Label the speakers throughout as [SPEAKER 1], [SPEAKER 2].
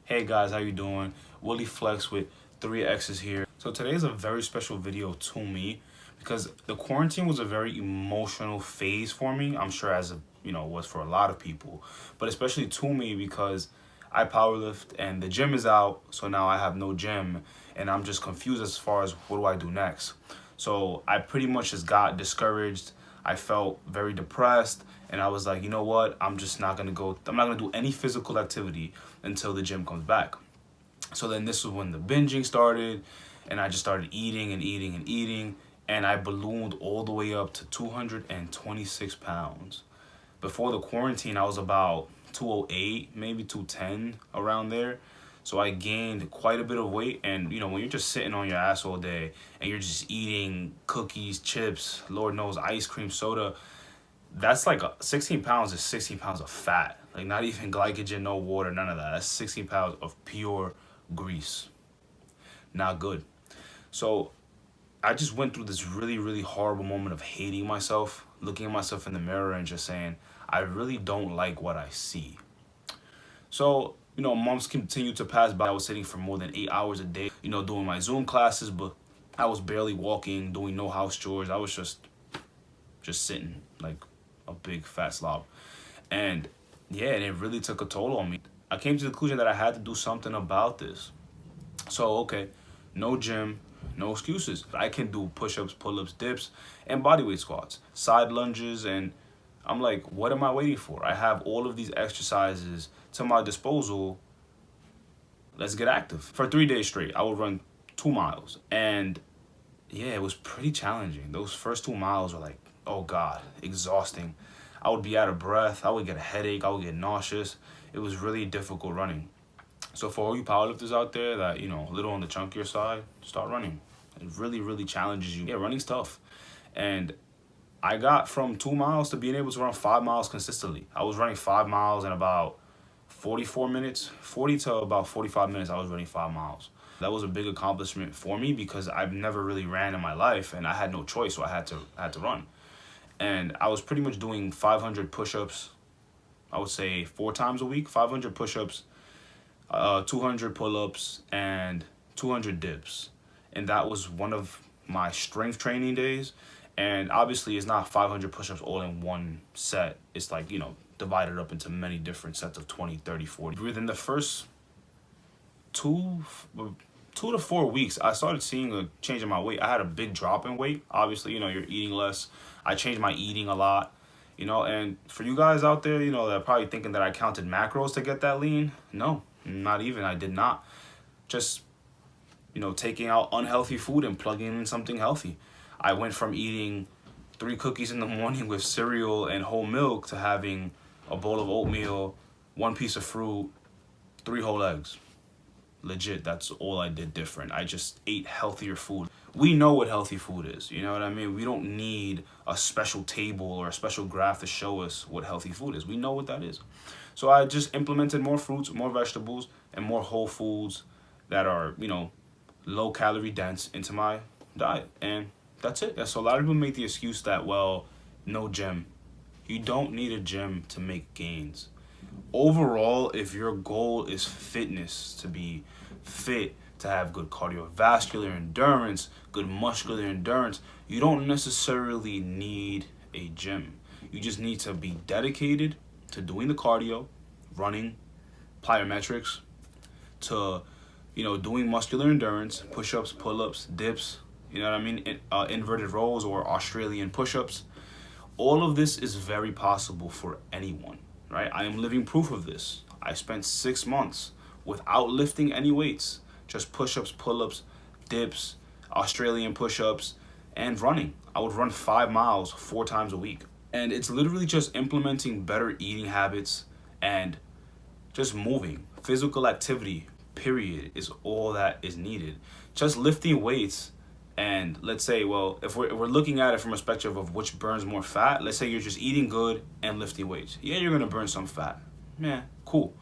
[SPEAKER 1] Hey guys, how you doing? Willie Flex with 3X's here. So today is a very special video to me because the quarantine was a very emotional phase for me. I'm sure as was for a lot of people, but especially to me because I powerlift and the gym is out, so now I have no gym and I'm just confused as far as what do I do next. So I pretty much just got discouraged. I felt very depressed and I was like, you know what? I'm not gonna do any physical activity until the gym comes back. So then this was when the binging started and I just started eating and eating and eating and I ballooned all the way up to 226 pounds. Before the quarantine, I was about 208, maybe 210 around there. So I gained quite a bit of weight. And, when you're just sitting on your ass all day and you're just eating cookies, chips, Lord knows, ice cream, soda, that's like 16 pounds is 16 pounds of fat. Like, not even glycogen, no water, none of that. That's 16 pounds of pure grease. Not good. So I just went through this really, really horrible moment of hating myself, looking at myself in the mirror and just saying, I really don't like what I see. So, months continued to pass by. I was sitting for more than 8 hours a day, doing my Zoom classes, but I was barely walking, doing no house chores. I was just sitting like a big fat slob. And yeah, and it really took a toll on me. I came to the conclusion that I had to do something about this. So, okay, no gym, no excuses. I can do push-ups, pull-ups, dips, and bodyweight squats, side lunges, and I'm like, what am I waiting for? I have all of these exercises to my disposal. Let's get active. For 3 days straight, I would run 2 miles. And yeah, it was pretty challenging. Those first 2 miles were like, oh God, exhausting. I would be out of breath. I would get a headache. I would get nauseous. It was really difficult running. So for all you powerlifters out there that, a little on the chunkier side, start running. It really, really challenges you. Yeah, running's tough. And I got from 2 miles to being able to run 5 miles consistently. I was running 5 miles in about 44 minutes, 40 to about 45 minutes. I was running 5 miles. That was a big accomplishment for me because I've never really ran in my life and I had no choice, so I had to run. And I was pretty much doing 500 push-ups. I would say 4 times a week, 500 push-ups, 200 pull-ups, and 200 dips. And that was one of my strength training days. And obviously, it's not 500 push-ups all in one set. It's like, divided up into many different sets of 20, 30, 40. Within the first two, 2 to 4 weeks, I started seeing a change in my weight. I had a big drop in weight. Obviously, you're eating less. I changed my eating a lot. And for you guys out there, that are probably thinking that I counted macros to get that lean. No, not even. I did not. Just, taking out unhealthy food and plugging in something healthy. I went from eating 3 cookies in the morning with cereal and whole milk to having a bowl of oatmeal, 1 piece of fruit, 3 whole eggs. Legit, that's all I did different. I just ate healthier food. We know what healthy food is, you know what I mean? We don't need a special table or a special graph to show us what healthy food is. We know what that is. So I just implemented more fruits, more vegetables, and more whole foods that are, low calorie dense into my diet. And that's it. So a lot of people make the excuse that, well, no gym. You don't need a gym to make gains. Overall, if your goal is fitness, to be fit, to have good cardiovascular endurance, good muscular endurance, you don't necessarily need a gym. You just need to be dedicated to doing the cardio, running, plyometrics, to doing muscular endurance, push-ups, pull-ups, dips, you know what I mean, inverted rows or Australian push-ups. All of this is very possible for anyone, right? I am living proof of this. I spent 6 months without lifting any weights, just push-ups, pull-ups, dips, Australian push-ups, and running. I would run 5 miles 4 times a week. And it's literally just implementing better eating habits and just moving. Physical activity, period, is all that is needed. Just lifting weights. And let's say, well, if we're looking at it from a perspective of which burns more fat, let's say you're just eating good and lifting weights. Yeah, you're going to burn some fat. Yeah, cool,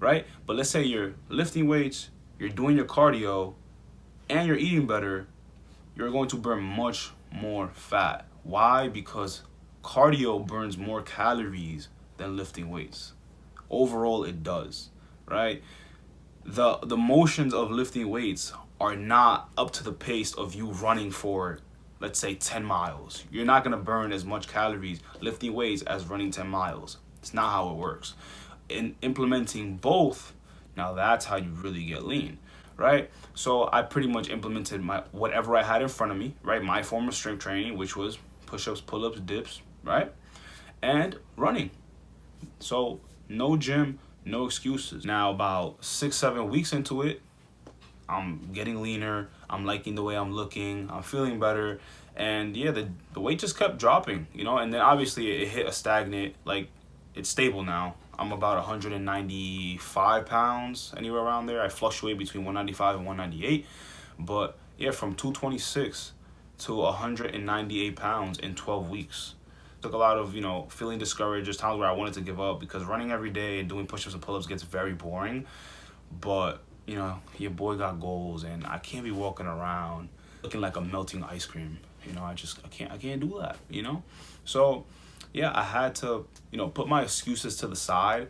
[SPEAKER 1] right? But let's say you're lifting weights, you're doing your cardio, and you're eating better, you're going to burn much more fat. Why? Because cardio burns more calories than lifting weights. Overall, it does, right? the motions of lifting weights are not up to the pace of you running for, let's say, 10 miles. You're not going to burn as much calories lifting weights as running 10 miles. It's not how it works. In implementing both, now that's how you really get lean, right? So I pretty much implemented my whatever I had in front of me, right? My form of strength training, which was push-ups, pull-ups, dips, right? And running. So no gym, no excuses. Now about 6-7 weeks into it, I'm getting leaner. I'm liking the way I'm looking. I'm feeling better. And yeah, the weight just kept dropping, you know, and then obviously it hit a stagnant, like it's stable now. I'm about 195 pounds, anywhere around there. I fluctuate between 195 and 198. But yeah, from 226 to 198 pounds in 12 weeks. Took a lot of, you know, feeling discouraged. There's times where I wanted to give up because running every day and doing push-ups and pull-ups gets very boring. But, you know, your boy got goals and I can't be walking around looking like a melting ice cream. You know, I can't do that, you know? So, yeah, I had to, you know, put my excuses to the side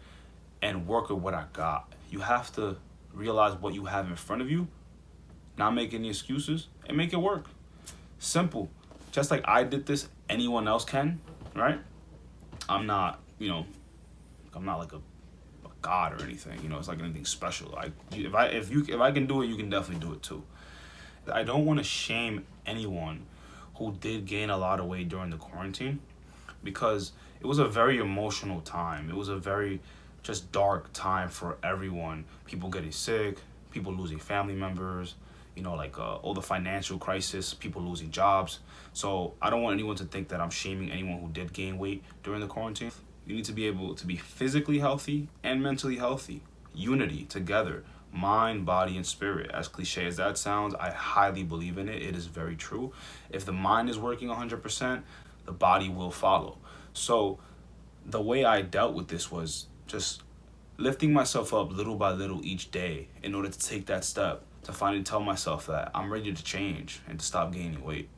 [SPEAKER 1] and work with what I got. You have to realize what you have in front of you, not make any excuses, and make it work. Simple. Just like I did this, anyone else can, right? I'm not, you know, I'm not like a god or anything, you know. It's like anything special. Like if I can do it, you can definitely do it too. I don't want to shame anyone who did gain a lot of weight during the quarantine, because it was a very emotional time. It was a very just dark time for everyone. People getting sick, people losing family members, you know, like all the financial crisis, people losing jobs. So I don't want anyone to think that I'm shaming anyone who did gain weight during the quarantine. You need to be able to be physically healthy and mentally healthy. Unity together, mind, body, and spirit. As cliche as that sounds, I highly believe in it. It is very true. If the mind is working 100%, the body will follow. So the way I dealt with this was just lifting myself up little by little each day in order to take that step to finally tell myself that I'm ready to change and to stop gaining weight.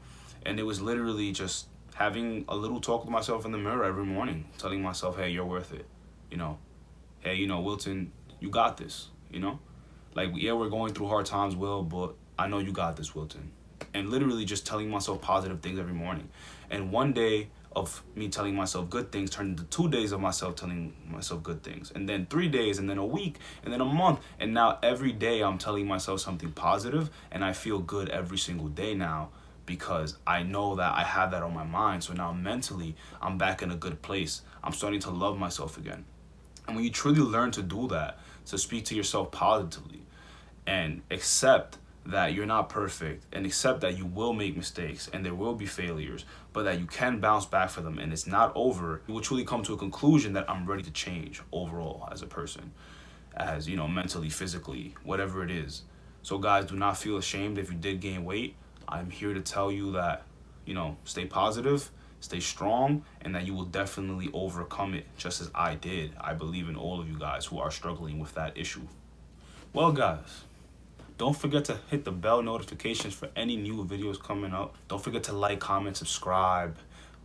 [SPEAKER 1] And it was literally just having a little talk with myself in the mirror every morning, telling myself, hey, you're worth it. You know, hey, you know, Wilton, you got this, you know? Like, yeah, we're going through hard times, Will, but I know you got this, Wilton. And literally just telling myself positive things every morning. And one day of me telling myself good things turned into 2 days of myself telling myself good things. And then 3 days, and then a week, and then a month. And now every day I'm telling myself something positive, and I feel good every single day now because I know that I have that on my mind. So now mentally, I'm back in a good place. I'm starting to love myself again. And when you truly learn to do that, to speak to yourself positively and accept that you're not perfect and accept that you will make mistakes and there will be failures, but that you can bounce back for them and it's not over, you will truly come to a conclusion that I'm ready to change overall as a person, as, you know, mentally, physically, whatever it is. So guys, do not feel ashamed if you did gain weight. I'm here to tell you that, you know, stay positive, stay strong, and that you will definitely overcome it just as I did. I believe in all of you guys who are struggling with that issue. Well, guys, don't forget to hit the bell notifications for any new videos coming up. Don't forget to like, comment, subscribe.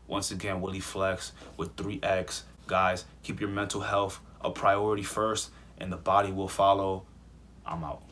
[SPEAKER 1] Once again, Willie Flex with 3X. Guys, keep your mental health a priority first, and the body will follow. I'm out.